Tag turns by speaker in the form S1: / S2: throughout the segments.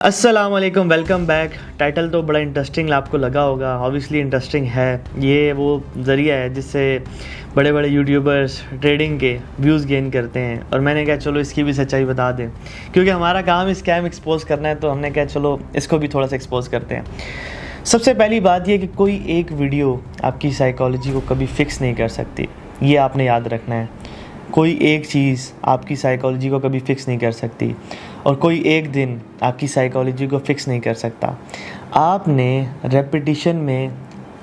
S1: अस्सलाम वालेकुम, welcome back. Title तो बड़ा इंटरेस्टिंग आपको लगा होगा, ऑब्वियसली इंटरेस्टिंग है। ये वो ज़रिया है जिससे बड़े बड़े यूट्यूबर्स ट्रेडिंग के व्यूज़ गेन करते हैं, और मैंने कहा चलो इसकी भी सच्चाई बता दें, क्योंकि हमारा काम स्कैम एक्सपोज करना है, तो हमने कहा चलो इसको भी थोड़ा सा एक्सपोज करते हैं। सबसे पहली बात यह कि कोई एक वीडियो आपकी साइकोलॉजी को कभी फ़िक्स नहीं कर सकती, ये आपने याद रखना है। कोई एक चीज़ आपकी साइकोलॉजी को कभी फ़िक्स नहीं कर सकती, और कोई एक दिन आपकी साइकोलॉजी को फ़िक्स नहीं कर सकता। आपने रेपिटिशन में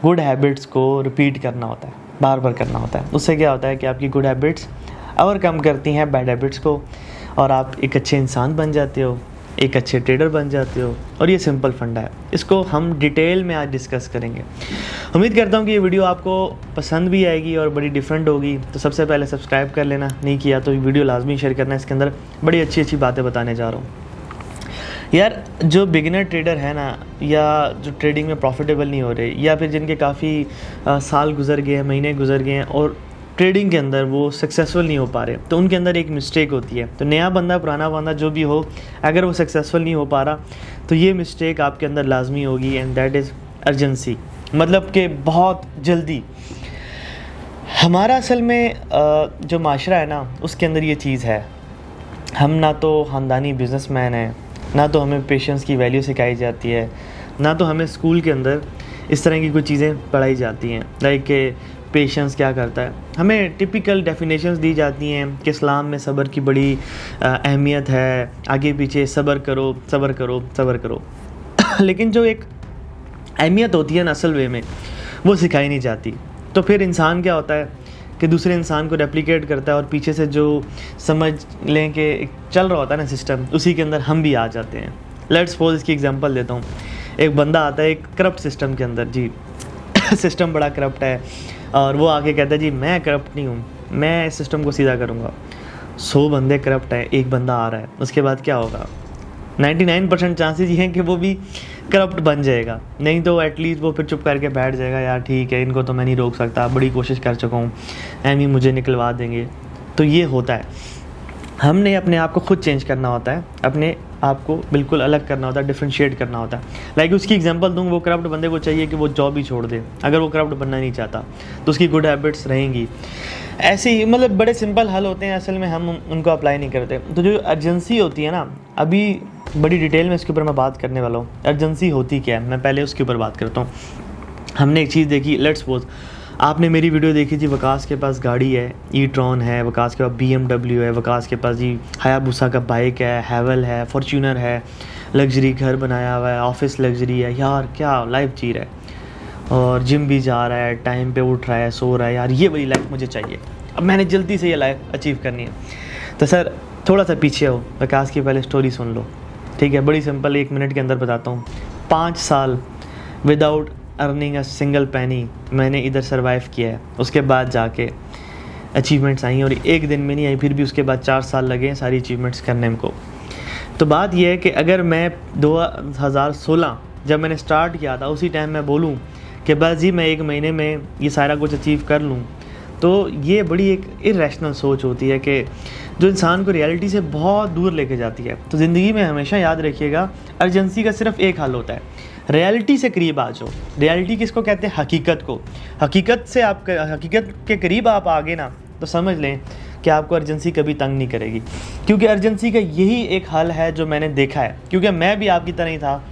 S1: गुड हैबिट्स को रिपीट करना होता है, बार बार करना होता है। उससे क्या होता है कि आपकी गुड हैबिट्स ओवरकम करती हैं बैड हैबिट्स को, और आप एक अच्छे इंसान बन जाते हो, एक अच्छे ट्रेडर बन जाते हो। और ये सिंपल फंडा है, इसको हम डिटेल में आज डिस्कस करेंगे। उम्मीद करता हूँ कि ये वीडियो आपको पसंद भी आएगी और बड़ी डिफरेंट होगी। तो सबसे पहले सब्सक्राइब कर लेना, नहीं किया तो वीडियो लाजमी शेयर करना। इसके अंदर बड़ी अच्छी अच्छी बातें बताने जा रहा हूँ। यार, जो बिगिनर ट्रेडर है ना, या जो ट्रेडिंग में प्रॉफिटेबल नहीं हो रहे, या फिर जिनके काफ़ी साल गुजर गए हैं, महीने गुजर गए हैं और ट्रेडिंग के अंदर वो सक्सेसफुल नहीं हो पा रहे, तो उनके अंदर एक मिस्टेक होती है। तो नया बंदा, पुराना बंदा, जो भी हो, अगर वो सक्सेसफुल नहीं हो पा रहा, तो ये मिस्टेक आपके अंदर लाजमी होगी, एंड दैट इज़ अर्जेंसी। मतलब कि बहुत जल्दी। हमारा असल में जो माशरा है ना, उसके अंदर ये चीज़ है। हम ना तो ख़ानदानी बिजनेसमैन हैं, ना तो हमें पेशेंस की वैल्यू सिखाई जाती है, ना तो हमें स्कूल के अंदर इस तरह की कुछ चीज़ें पढ़ाई जाती हैं। लाइक पेशेंस क्या करता है, हमें टिपिकल डेफिनेशंस दी जाती हैं कि इस्लाम में सब्र की बड़ी अहमियत है, आगे पीछे सब्र करो, सब्र करो, सब्र करो। लेकिन जो एक अहमियत होती है ना असल वे में, वो सिखाई नहीं जाती। तो फिर इंसान क्या होता है कि दूसरे इंसान को रेप्लिकेट करता है, और पीछे से जो समझ लें कि चल रहा होता है ना सिस्टम, उसी के अंदर हम भी आ जाते हैं। लेट्स सपोज, इसकी एग्जांपल देता हूँ। एक बंदा आता है एक करप्ट सिस्टम के अंदर, जी सिस्टम बड़ा करप्ट है, और वो आके कहता है जी मैं करप्ट नहीं हूँ, मैं इस सिस्टम को सीधा करूँगा। 100 बंदे करप्ट हैं, एक बंदा आ रहा है, उसके बाद क्या होगा? 99% चांसेस ये हैं कि वो भी करप्ट बन जाएगा। नहीं तो एटलीस्ट वो फिर चुप करके बैठ जाएगा, यार ठीक है, इनको तो मैं नहीं रोक सकता, बड़ी कोशिश कर चुका हूँ, एम ही मुझे निकलवा देंगे। तो ये होता है। हमने अपने आप को खुद चेंज करना होता है, अपने आप को बिल्कुल अलग करना होता है, डिफ्रेंशिएट करना होता है। लाइक उसकी एग्जांपल दूँ, वो करप्ट बंदे को चाहिए कि वो जॉब ही छोड़ दे, अगर वो करप्ट बनना नहीं चाहता, तो उसकी गुड हैबिट्स रहेंगी। ऐसे ही मतलब बड़े सिंपल हल होते हैं, असल में हम उनको अप्लाई नहीं करते। तो जो अर्जेंसी होती है ना, अभी बड़ी डिटेल में इसके ऊपर मैं बात करने वाला हूँ। अर्जेंसी होती क्या है, मैं पहले उसके ऊपर बात करता हूँ। हमने एक चीज़ देखी, लेट्स सपोज आपने मेरी वीडियो देखी थी, वकास के पास गाड़ी है, ई-ट्रॉन है, वकास के पास BMW है, वकास के पास जी हायाबुसा का बाइक है, हैवल है, फॉर्च्यूनर है, लग्जरी घर बनाया हुआ है, ऑफिस लग्जरी है। यार क्या लाइफ जी रहा है, और जिम भी जा रहा है, टाइम पे उठ रहा है, सो रहा है। यार ये वाली लाइफ मुझे चाहिए, अब मैंने जल्दी से ये लाइफ अचीव करनी है। तो सर थोड़ा सा पीछे हो, वकास की पहले स्टोरी सुन लो, ठीक है? बड़ी सिंपल, 1 मिनट के अंदर बताता हूँ। 5 साल विदाउट अर्निंग अ सिंगल पैनी मैंने इधर सर्वाइव किया है। उसके बाद जाके अचीवमेंट्स आई, और एक दिन में नहीं आई, फिर भी उसके बाद 4 साल लगे हैं सारी अचीवमेंट्स करने को। तो बात यह है कि अगर मैं 2016 जब मैंने स्टार्ट किया था, उसी टाइम मैं बोलूं कि बस जी मैं 1 महीने में ये सारा कुछ अचीव कर लूं, तो ये बड़ी एक इरेशनल सोच होती है कि जो इंसान को रियलिटी से बहुत दूर लेके जाती है। तो ज़िंदगी में हमेशा याद रखिएगा, अर्जेंसी का सिर्फ एक हल होता है, रियलिटी से करीब आ जाओ। रियलिटी किसको कहते हैं? हकीकत को। हकीकत से आप हकीकत के करीब आप आगे ना, तो समझ लें कि आपको अर्जेंसी कभी तंग नहीं करेगी, क्योंकि अर्जेंसी का यही एक हल है जो मैंने देखा है। क्योंकि मैं भी आपकी तरह ही था।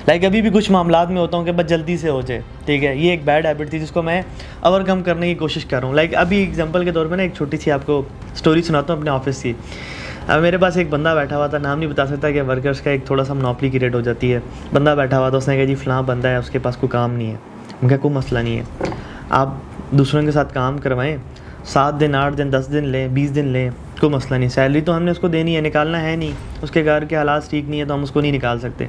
S1: लाइक अभी भी कुछ मामलात में होता हूँ कि बस जल्दी से हो जाए, ठीक है? ये एक बैड हैबिट थी जिसको मैं ओवरकम करने की कोशिश कर रहा हूँ। लाइक अभी एग्जांपल के तौर पे ना एक छोटी सी आपको स्टोरी सुनाता हूँ अपने ऑफिस की। अब मेरे पास एक बंदा बैठा हुआ था, नाम नहीं बता सकता, कि वर्कर्स का एक थोड़ा सा मोनोपोली क्रिएट हो जाती है। बंदा बैठा हुआ था, उसने कहा जी फ़लाँ बंदा है, उसके पास कोई काम नहीं है। उनका कोई मसला नहीं है, आप दूसरों के साथ काम करवाएं, 7 दिन, 8 दिन, 10 दिन लें, 20 दिन लें, कोई मसला नहीं। सैलरी तो हमने उसको देनी है, निकालना है नहीं। उसके घर के हालात ठीक नहीं है तो हम उसको नहीं निकाल सकते,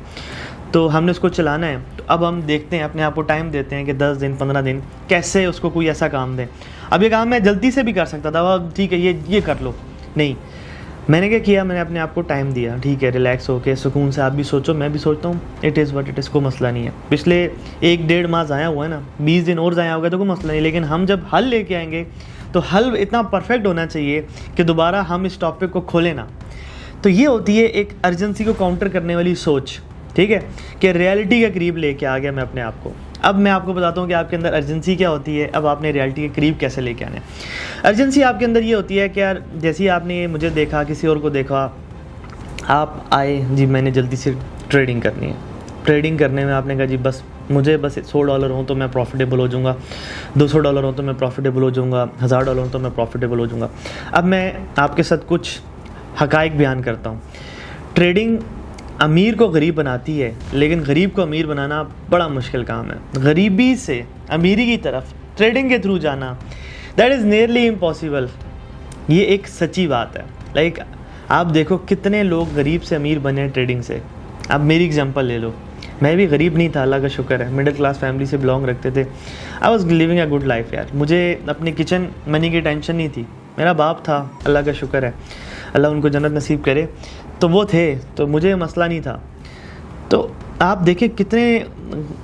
S1: तो हमने उसको चलाना है। तो अब हम देखते हैं, अपने आप को टाइम देते हैं कि 10 दिन, 15 दिन कैसे उसको कोई ऐसा काम दें। अब ये काम मैं जल्दी से भी कर सकता था, अब ठीक है ये कर लो, नहीं। मैंने क्या किया, मैंने अपने आप को टाइम दिया, ठीक है, रिलैक्स होके सुकून से। आप भी सोचो, मैं भी सोचता हूँ, it is what it is, कोई मसला नहीं है। पिछले 1-1.5 माह ज़ाया हुआ है ना, 20 दिन और ज़ाया हो गया तो कोई मसला नहीं। लेकिन हम जब हल लेके आएंगे, तो हल इतना परफेक्ट होना चाहिए कि दोबारा हम इस टॉपिक को खोलें ना। तो ये होती है एक अर्जेंसी को काउंटर करने वाली सोच, ठीक है, कि रियलिटी के करीब लेके आ गया मैं अपने आप को। अब मैं आपको बताता हूँ कि आपके अंदर अर्जेंसी क्या होती है, अब आपने रियलिटी के करीब कैसे लेके आना है। अर्जेंसी आपके अंदर ये होती है कि यार जैसे ही आपने मुझे देखा, किसी और को देखा, आप आए जी मैंने जल्दी से ट्रेडिंग करनी है। ट्रेडिंग करने में आपने कहा जी बस मुझे बस $100 हो तो मैं प्रॉफिटेबल हो जाऊँगा, $200 हो तो मैं प्रॉफिटेबल हो जाऊँगा, $1000 हो तो मैं प्रॉफिटेबल हो जाऊँगा। अब मैं आपके साथ कुछ हक़ाइक़ बयान करता हूँ। ट्रेडिंग अमीर को गरीब बनाती है, लेकिन गरीब को अमीर बनाना बड़ा मुश्किल काम है। गरीबी से अमीरी की तरफ ट्रेडिंग के थ्रू जाना, दैट इज़ नियरली इम्पॉसिबल। ये एक सच्ची बात है। लाइक आप देखो कितने लोग गरीब से अमीर बने हैं ट्रेडिंग से। अब मेरी एग्जांपल ले लो, मैं भी गरीब नहीं था, अल्लाह का शुक्र है, मिडिल क्लास फैमिली से बिलोंग रखते थे। I was living a good life यार। मुझे अपने किचन मनी की टेंशन नहीं थी। मेरा बाप था, अल्लाह का शुक्र है, अल्लाह उनको जन्नत नसीब करे, तो वो थे, तो मुझे मसला नहीं था। तो आप देखिए कितने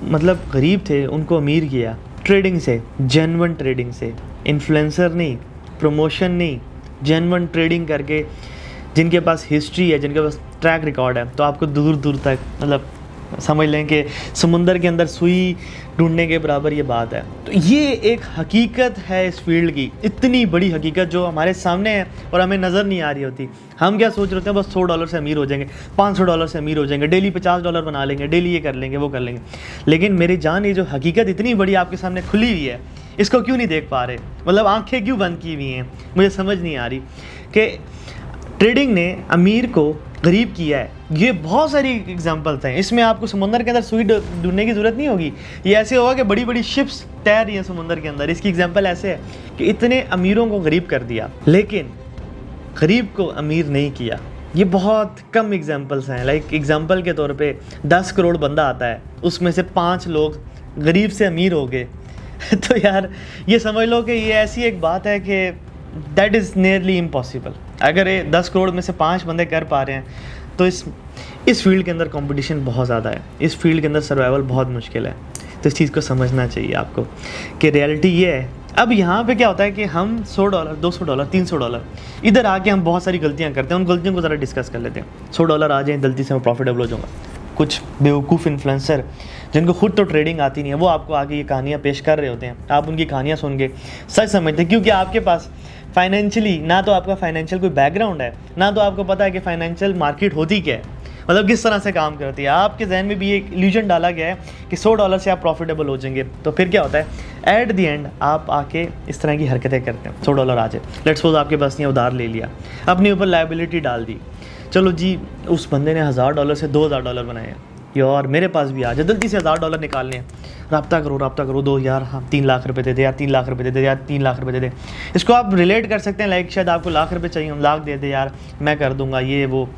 S1: मतलब गरीब थे, उनको अमीर किया ट्रेडिंग से, जेन्युइन ट्रेडिंग से, इन्फ्लुएंसर नहीं, प्रमोशन नहीं, जेन्युइन ट्रेडिंग करके। जिनके पास हिस्ट्री है, जिनके पास ट्रैक रिकॉर्ड है, तो आपको दूर दूर तक मतलब समझ लें कि समुंदर के अंदर सुई ढूंढने के बराबर ये बात है। तो ये एक हकीकत है इस फील्ड की, इतनी बड़ी हकीकत जो हमारे सामने है और हमें नज़र नहीं आ रही होती। हम क्या सोच रहे होते हैं, बस $100 से अमीर हो जाएंगे, $500 से अमीर हो जाएंगे, डेली $50 बना लेंगे, डेली ये कर लेंगे, वो कर लेंगे। लेकिन मेरी जान, ये जो हकीकत इतनी बड़ी आपके सामने खुली हुई है, इसको क्यों नहीं देख पा रहे? मतलब आंखें क्यों बंद की हुई हैं? मुझे समझ नहीं आ रही कि ट्रेडिंग ने अमीर को गरीब किया है। ये बहुत सारी एग्जांपल्स हैं। इसमें आपको समुंदर के अंदर सुई ढूंढने की ज़रूरत नहीं होगी। ये ऐसे होगा कि बड़ी बड़ी शिप्स तैर रही हैं समुंदर के अंदर। इसकी एग्जांपल ऐसे है कि इतने अमीरों को गरीब कर दिया, लेकिन गरीब को अमीर नहीं किया। ये बहुत कम एग्जांपल्स हैं। लाइक एग्जांपल के तौर पे 10 करोड़ बंदा आता है, उसमें से 5 लोग गरीब से अमीर हो गए। तो यार ये समझ लो कि ये ऐसी एक बात है कि दैट इज़ नियरली इम्पॉसिबल। अगर ये 10 करोड़ में से 5 बंदे कर पा रहे हैं, तो इस फील्ड के अंदर कंपटीशन बहुत ज़्यादा है। इस फील्ड के अंदर सर्वाइवल बहुत मुश्किल है। तो इस चीज़ को समझना चाहिए आपको कि रियलिटी ये है। अब यहाँ पे क्या होता है कि हम $100, $200, $300 इधर आके हम बहुत सारी गलतियाँ करते हैं। उन गलतियों को ज़रा डिस्कस कर लेते हैं। $100 आ जाए, जल्दी से मैं प्रॉफिटेबल हो जाऊँगा। कुछ बेवकूफ़ इन्फ्लुएंसर जिनको खुद तो ट्रेडिंग आती नहीं है, वो आपको आके ये कहानियाँ पेश कर रहे होते हैं। आप उनकी कहानियाँ सुन के सच समझते हैं, क्योंकि आपके पास फाइनेंशियली ना तो आपका फाइनेंशियल कोई बैकग्राउंड है, ना तो आपको पता है कि फाइनेंशियल मार्केट होती क्या है, मतलब किस तरह से काम करती है। आपके जहन में भी एक इल्यूजन डाला गया है कि $100 से आप प्रॉफिटेबल हो जाएंगे। तो फिर क्या होता है, एट द एंड आप आके इस तरह की हरकतें करते हैं। $100 आ जाए, लेट्स सपोज आपके पास नहीं उधार ले लिया, अपने ऊपर लायबिलिटी डाल दी। चलो जी, उस बंदे ने $1000 से $2000 बनाए, यार मेरे पास भी आ जाए, जल्दी से $1000 निकालने हैं। रब्ता करो, दो यार, हाँ 3 लाख रुपए दे दे यार, 3 लाख रुपए दे दे यार, 3 लाख रुपए दे दे। इसको आप रिलेट कर सकते हैं, लाइक शायद आपको लाख रुपए चाहिए, हम लाख दे दे यार, मैं कर दूंगा ये वो।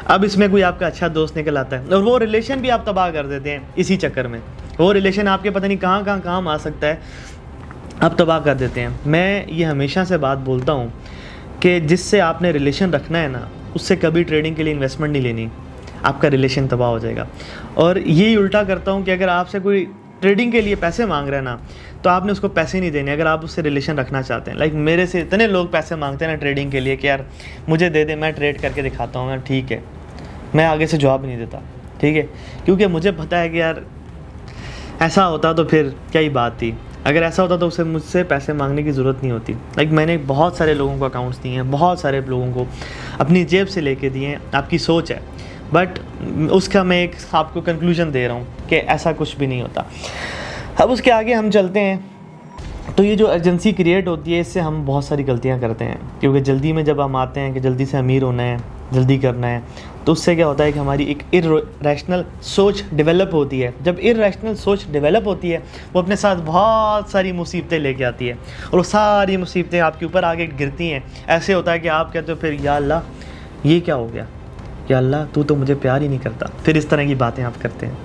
S1: अब इसमें कोई आपका अच्छा दोस्त निकल आता है और वो रिलेशन भी आप तबाह कर देते हैं इसी चक्कर में। वो रिलेशन आपके पता नहीं कहाँ काम आ सकता है, आप तबाह कर देते हैं। मैं ये हमेशा से बात बोलता हूँ कि जिससे आपने रिलेशन रखना है ना, उससे कभी ट्रेडिंग के लिए इन्वेस्टमेंट नहीं लेनी, आपका रिलेशन तबाह हो जाएगा। और यही उल्टा करता हूँ कि अगर आपसे कोई ट्रेडिंग के लिए पैसे मांग रहा है ना, तो आपने उसको पैसे नहीं देने अगर आप उससे रिलेशन रखना चाहते हैं। लाइक मेरे से इतने लोग पैसे मांगते हैं ना ट्रेडिंग के लिए कि यार मुझे दे दे, मैं ट्रेड करके दिखाता हूँ। मैं ठीक है, मैं आगे से जवाब नहीं देता, ठीक है, क्योंकि मुझे पता है कि यार ऐसा होता तो फिर क्या ही बात थी। अगर ऐसा होता तो उसे मुझसे पैसे मांगने की ज़रूरत नहीं होती। लाइक मैंने बहुत सारे लोगों को अकाउंट्स दिए हैं, बहुत सारे लोगों को अपनी जेब से लेके दिए हैं। आपकी सोच है, बट उसका मैं एक आपको कंक्लूजन दे रहा हूँ कि ऐसा कुछ भी नहीं होता। अब उसके आगे हम चलते हैं। तो ये जो अर्जेंसी क्रिएट होती है, इससे हम बहुत सारी गलतियाँ करते हैं, क्योंकि जल्दी में जब हम आते हैं कि जल्दी से अमीर होना है, जल्दी करना है, तो उससे क्या होता है कि हमारी एक इर्रेशनल सोच डेवलप होती है। जब इर्रेशनल सोच डेवलप होती है, वो अपने साथ बहुत सारी मुसीबतें लेके आती है, और वो सारी मुसीबतें आपके ऊपर आगे गिरती हैं। ऐसे होता है कि आप कहते हो फिर या अल्लाह ये क्या हो गया, या अल्लाह तू तो मुझे प्यार ही नहीं करता। फिर इस तरह की बातें आप करते हैं।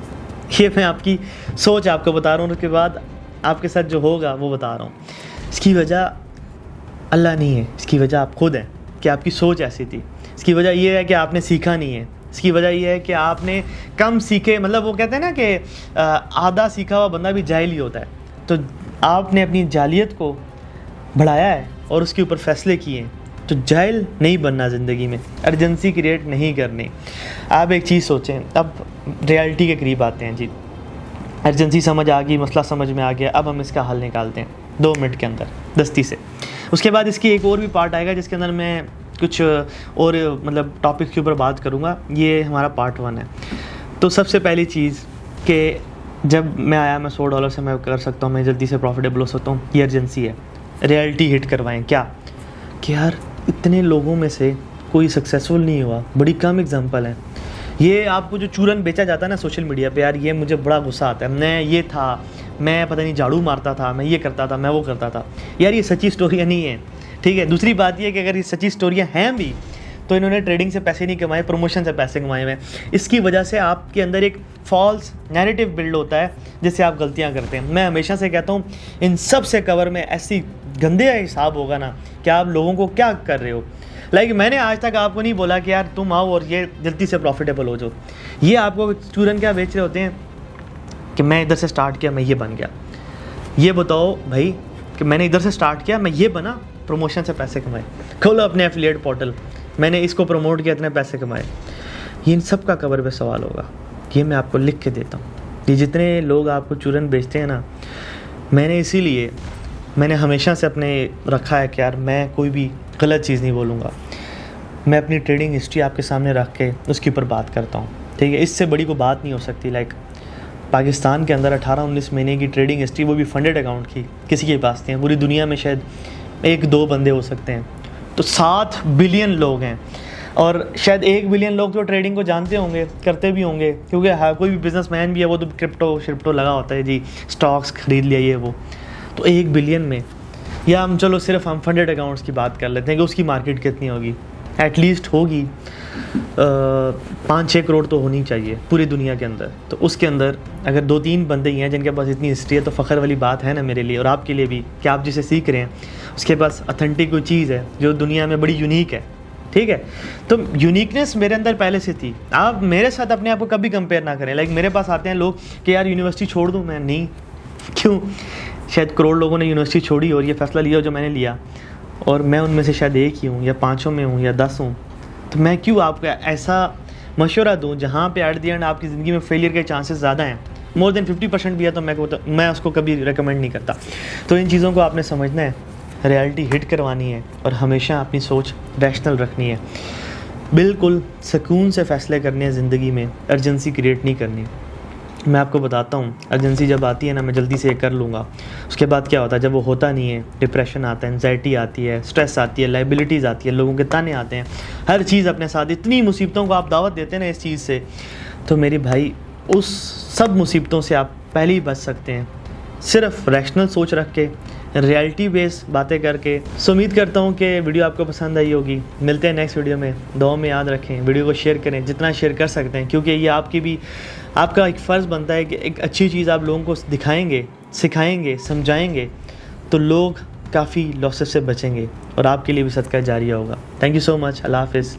S1: ये मैं आपकी सोच आपको बता रहा हूँ, उसके बाद आपके साथ जो होगा वो बता रहा हूँ। इसकी वजह अल्लाह नहीं है, इसकी वजह आप खुद हैं कि आपकी सोच ऐसी थी। इसकी वजह ये है कि आपने सीखा नहीं है। इसकी वजह ये है कि आपने कम सीखे, मतलब वो कहते हैं ना कि आधा सीखा हुआ बंदा भी जाहिल ही होता है। तो आपने अपनी जालियत को बढ़ाया है और उसके ऊपर फैसले किए हैं, तो जाहिल नहीं बनना ज़िंदगी में, अर्जेंसी क्रिएट नहीं करनी। आप एक चीज़ सोचें, अब रियलिटी के करीब आते हैं जी। अर्जेंसी समझ आ गई, मसला समझ में आ गया, अब हम इसका हल निकालते हैं 2 मिनट के अंदर दस्ती से। उसके बाद इसकी एक और भी पार्ट आएगा जिसके अंदर मैं कुछ और मतलब टॉपिक के ऊपर बात करूँगा। ये हमारा पार्ट 1 है। तो सबसे पहली चीज़ कि जब मैं आया, मैं $100 से मैं कर सकता हूँ, मैं जल्दी से प्रॉफिटेबल हो सकता हूँ, ये अर्जेंसी है। रियलिटी हिट करवाएं क्या कि यार इतने लोगों में से कोई सक्सेसफुल नहीं हुआ, बड़ी कम एग्जांपल है। ये आपको जो चूरन बेचा जाता है ना सोशल मीडिया पे, यार ये मुझे बड़ा गुस्सा आता है, मैं ये था, मैं पता नहीं झाड़ू मारता था, मैं ये करता था, मैं वो करता था। यार ये सच्ची स्टोरियाँ नहीं है, ठीक है। दूसरी बात ये कि अगर ये सच्ची स्टोरियाँ हैं भी तो इन्होंने ट्रेडिंग से पैसे नहीं कमाए, प्रमोशन से पैसे कमाए हुए। इसकी वजह से आपके अंदर एक फॉल्स नैरेटिव बिल्ड होता है जिससे आप गलतियां करते हैं। मैं हमेशा से कहता हूँ इन सब से कवर में ऐसी गंदे हिसाब होगा ना कि आप लोगों को क्या कर रहे हो। मैंने आज तक आपको नहीं बोला कि यार तुम आओ और ये जल्दी से प्रॉफिटेबल हो जाओ। ये आपको चूरन क्या बेच रहे होते हैं कि मैं इधर से स्टार्ट किया, मैं ये बन गया। ये बताओ भाई कि मैंने इधर से स्टार्ट किया, मैं ये बना, प्रमोशन से पैसे कमाए, खोलो अपने एफिलिएट पोर्टल, मैंने इसको प्रमोट किया, इतने पैसे कमाए। ये इन सब का कवर पे सवाल होगा, ये मैं आपको लिख के देता हूँ। ये जितने लोग आपको चूरन बेचते हैं ना, मैंने हमेशा से अपने रखा है कि यार मैं कोई भी गलत चीज़ नहीं बोलूँगा। मैं अपनी ट्रेडिंग हिस्ट्री आपके सामने रख के उसके ऊपर बात करता हूँ, ठीक है। इससे बड़ी कोई बात नहीं हो सकती। पाकिस्तान के अंदर 18-19 महीने की ट्रेडिंग हिस्ट्री, वो भी फंडेड अकाउंट की, किसी के पास नहीं है। पूरी दुनिया में शायद 1-2 बंदे हो सकते हैं, तो 7 बिलियन लोग हैं। और शायद 1 बिलियन लोग तो ट्रेडिंग को जानते होंगे, करते भी होंगे, क्योंकि हाँ कोई भी बिजनेसमैन भी है वो तो क्रिप्टो लगा होता है जी, स्टॉक्स खरीद लिया ये वो। तो 1 बिलियन में, या हम चलो सिर्फ हम फंडेड अकाउंट्स की बात कर लेते हैं कि उसकी मार्केट कितनी होगी, एटलीस्ट होगी 5-6 करोड़ तो होनी चाहिए पूरी दुनिया के अंदर। तो उसके अंदर अगर 2-3 बंदे ही हैं जिनके पास इतनी हिस्ट्री है, तो फ़ख्र वाली बात है ना मेरे लिए और आपके लिए भी कि आप जिसे सीख रहे हैं उसके पास ऑथेंटिक कोई चीज़ है जो दुनिया में बड़ी यूनिक है, ठीक है। तो यूनिकनेस मेरे अंदर पहले से थी। आप मेरे साथ अपने आप को कभी कंपेयर ना करें। मेरे पास आते हैं लोग कि यार यूनिवर्सिटी छोड़ दूँ, मैं नहीं, क्यों? शायद करोड़ लोगों ने यूनिवर्सिटी छोड़ी और ये फ़ैसला लिया जो मैंने लिया, और मैं उनमें से शायद 1 ही हूँ या 5 में हूँ या 10 हूँ। तो मैं क्यों आपको ऐसा मशवरा दूँ जहाँ पे एट द एंड आपकी ज़िंदगी में फेलियर के चांसेस ज़्यादा हैं, मोर देन 50% भी है, तो मैं उसको कभी रिकमेंड नहीं करता। तो इन चीज़ों को आपने समझना है, रियलिटी हिट करवानी है और हमेशा अपनी सोच रैशनल रखनी है। बिल्कुल सुकून से फ़ैसले करने हैं ज़िंदगी में, अर्जेंसी क्रिएट नहीं करनी। मैं आपको बताता हूँ, अर्जेंसी जब आती है ना, मैं जल्दी से ये कर लूँगा, उसके बाद क्या होता है, जब वो होता नहीं है, डिप्रेशन आता है, एंजाइटी आती है, स्ट्रेस आती है, लाइबिलिटीज़ आती है, लोगों के ताने आते हैं, हर चीज़ अपने साथ, इतनी मुसीबतों को आप दावत देते हैं ना इस चीज़ से। तो मेरे भाई उस सब मुसीबतों से आप पहले ही बच सकते हैं, सिर्फ रैशनल सोच रख के, रियलिटी बेस बातें करके। सो उम्मीद करता हूँ कि वीडियो आपको पसंद आई होगी। मिलते हैं नेक्स्ट वीडियो में। दुआ में याद रखें, वीडियो को शेयर करें जितना शेयर कर सकते हैं, क्योंकि ये आपका एक फ़र्ज़ बनता है कि एक अच्छी चीज़ आप लोगों को दिखाएंगे, सिखाएंगे, समझाएंगे, तो लोग काफ़ी लॉसेस से बचेंगे और आपके लिए भी सदका जारिया होगा। Thank you so much. अल्लाह हाफ़िज़।